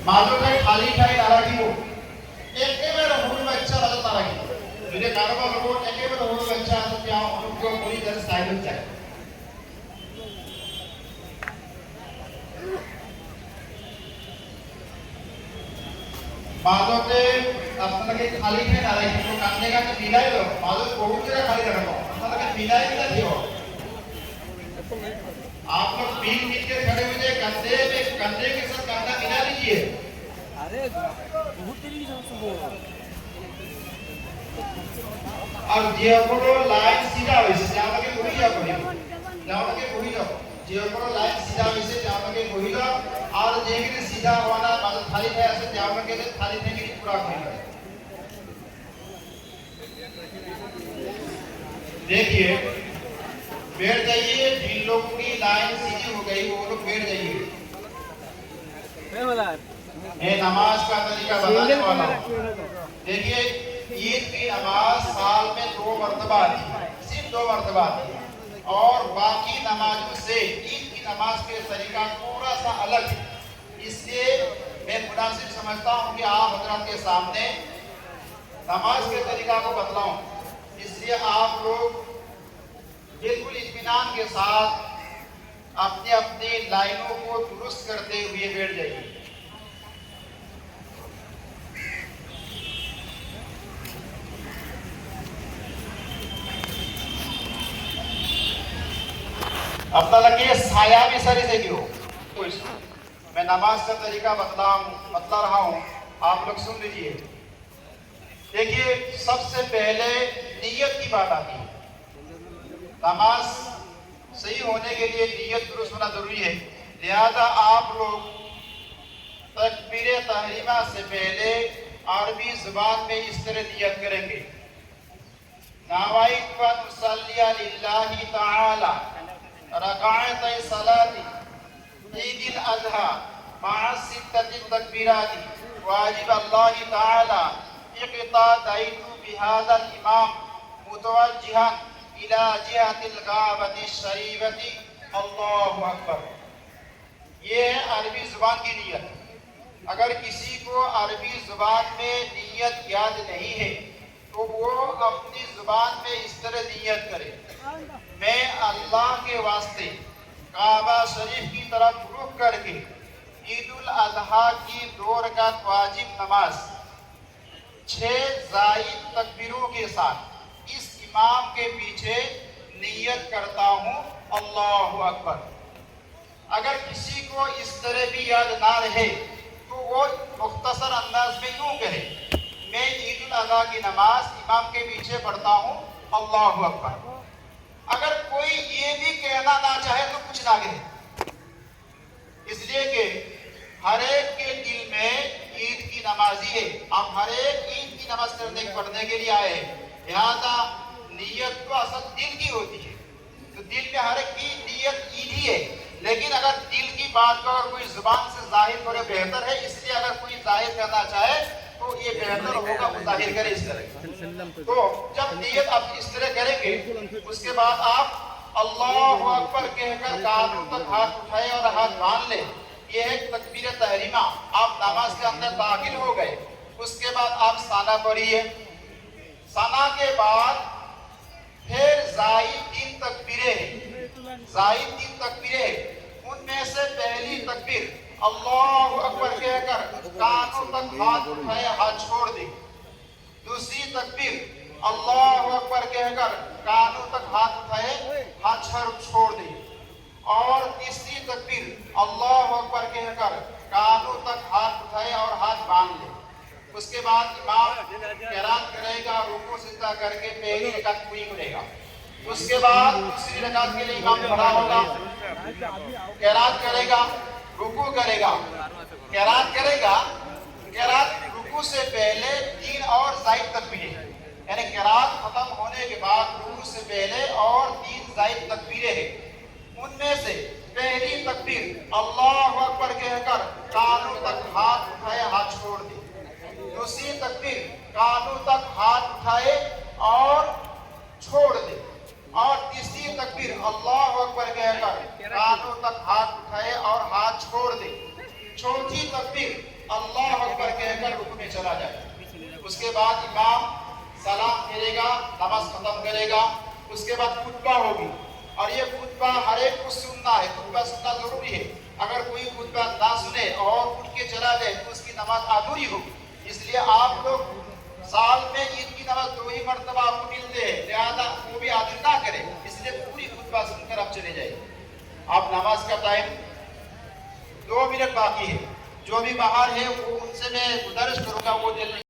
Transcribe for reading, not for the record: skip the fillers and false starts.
মাজতে খালী ঠাই নাৰাখিব, একেবাৰে সৰু বাচ্চা মাজত নাৰাখিব। যদি কাৰোবাৰ লগত একেবাৰে সৰু বাচ্চা আছে তেওঁ অনুগ্ৰহ কৰি তাৰ চাইডত যায়। মাজতে আপোনালোকে খালী ঠাই নাৰাখিব, কান্দে কান্দে মিলাই লওক। মাজত বহুত জেগা খালী ৰাখিব, আপোনালোকে মিলাই মিলাই দিব। आप लोग बीच बीच के खड़े हो जाए, कंधे के साथ कंधा मिला लीजिए। अरे बहुत तेरी सबको और जे अपनो लाइन सीधा होइसे जावके बहि जा पड़ियो, जावके बहि जाओ। जे अपनो लाइन सीधा होइसे जावके बहि जाओ और जे के सीधा होना मतलब खाली है ऐसे जावके खाली थे की पूरा करियो। देखिए बैठ जाइए, जिन लोगों की लाइन सीधी हो गई वो लोग बैठ जाइए। मैं नमाज का तरीका बताने वाला हूँ। देखिए ईद की नमाज साल में 2 मरतबा आती है, सिर्फ 2 मरतबा आती है और बाकी नमाजों से ईद की नमाज के तरीका थोड़ा सा अलग है। इसलिए मैं मुनासिब समझता हूँ कि आप हजरत के सामने नमाज के तरीका को बतलाऊं। इसलिए आप लोग बिल्कुल इत्मीनान के साथ अपनी अपनी लाइनों को दुरुस्त करते हुए बैठ जाइए। अपना लगे साया भी सरी से क्यों? मैं नमाज का तरीका बतला रहा हूँ, आप लोग सुन लीजिए। देखिए सबसे पहले नियत की बात आती है। नमाज सही होने के लिए नियत दुरुस्त होना जरूरी है। लिहाजा आप लोग तकबीर तहरीमा से पहले अरबी जुबान में इस तरह नियत करेंगे, नवाइतु अन उसल्लिय लिल्लाहि तआला रकाअतै सलाती ईदिल अज़हा मअ सित्तति तकबीराति वाजिब अल्लाहि तआला इक़्तादैतु बिहाज़ल इमाम मुतवज्जिहन इला जिहतिल काबति शरीफति अल्लाहु अकबर। ये है अरबी जुबान की नियत। अगर किसी को अरबी जुबान में नियत याद नहीं है तो वो अपनी जुबान में इस तरह नियत करे, मैं अल्लाह के वास्ते काबा शरीफ की तरफ रुख करके ईदुल अज़हा की 2 रकात वाजिब नमाज 6 जायद तकबीरों के साथ इस इमाम के पीछे नियत करता हूँ अल्लाहु अकबर। अगर किसी को इस तरह भी याद ना रहे तो वो मुख्तसर अंदाज में यूं कहे, मैं ईदुल अज़हा की नमाज इमाम के पीछे पढ़ता हूँ अल्लाहु अकबर। अगर कोई ये भी कहना ना चाहे तो कुछ ना कहे, इसलिए कि हर एक के दिल में ईद की नमाजी है। आप हर एक ईद की नमाज पढ़ने के लिए आए हैं, लिहाजा नियत तो असल दिल की होती है। तो दिल में हर एक की नियत ईद ही है, लेकिन अगर दिल की बात को अगर कोई जुबान से जाहिर करे बेहतर है। इसलिए अगर कोई जाहिर करना चाहे तो ये बेहतर होगा वो जाहिर करे इस तरह। तो जब नियत आप इस तरह करेंगे उसके बाद आप अल्लाहु अकबर कहकर कानों तक हाथ उठाए और हाथ बांध ले। ये है तकबीर तहरीमा। आप नमाज के अंदर दाखिल हो गए, उसके बाद आप साना पढ़िए। साना के बाद फिर जायद 3 तकबीरें, जायद 3 तकबीरें। उनमें से पहली तकबीर अल्लाहु अकबर कहकर कानों तक हाथ उठाए हाथ छोड़ दे। दूसरी तकबीर अल्लाहु अकबर कहकर कानों तक हाथ उठाए हाथ छोड़ दे। और तीसरी तकबीर अल्लाहु अकबर कहकर कानों तक हाथ उठाए और हाथ बांध ले। उसके बाद इमाम क़िरात करेगा, रुकू सिजदा करके पहली रकात पूरी करेगा। उसके बाद दूसरी रकात के लिए इमाम खड़ा होगा, क़िरात करेगा, रुकू करेगा, क़िरात करेगा। क़िरात रुकू से पहले 3 और जायद तकबीरें, यानी क़िरात खत्म होने के बाद रुकू से पहले और 3 जायद तकबीरें हैं। उनमें से पहली तकबीर अल्लाहु अकबर कहकर कानों तक हाथ उठाए हाथ छोड़ दे। दूसरी तकबीर कानों तक हाथ उठाए और छोड़ दे। और तीसरी तकबीर अल्लाहु अकबर कहकर कानों तक हाथ उठाए और हाथ छोड़ दे। चौथी तकबीर अल्लाह अकबर कहकर रुकू में चला जाए। उसके बाद इमाम सलाम फेरेगा, नमाज खत्म करेगा। उसके बाद खुतबा होगी और ये खुतबा हर एक को सुनना है, खुतबा सुनना जरूरी है। अगर कोई खुतबा ना सुने और उठ के चला जाए तो उसकी नमाज अधूरी होगी। इसलिए आप लोग साल में ईद की नमाज 2 ही मरतबा आपको मिलते हैं, लिहाजा वो भी आदि ना करें। इसलिए पूरी खुतबा सुनकर आप चले जाइए। आप नमाज का टाइम 2 मिनट बाकी है, जो भी बाहर है वो उनसे मैं गुजारिश करूंगा वो जल्दी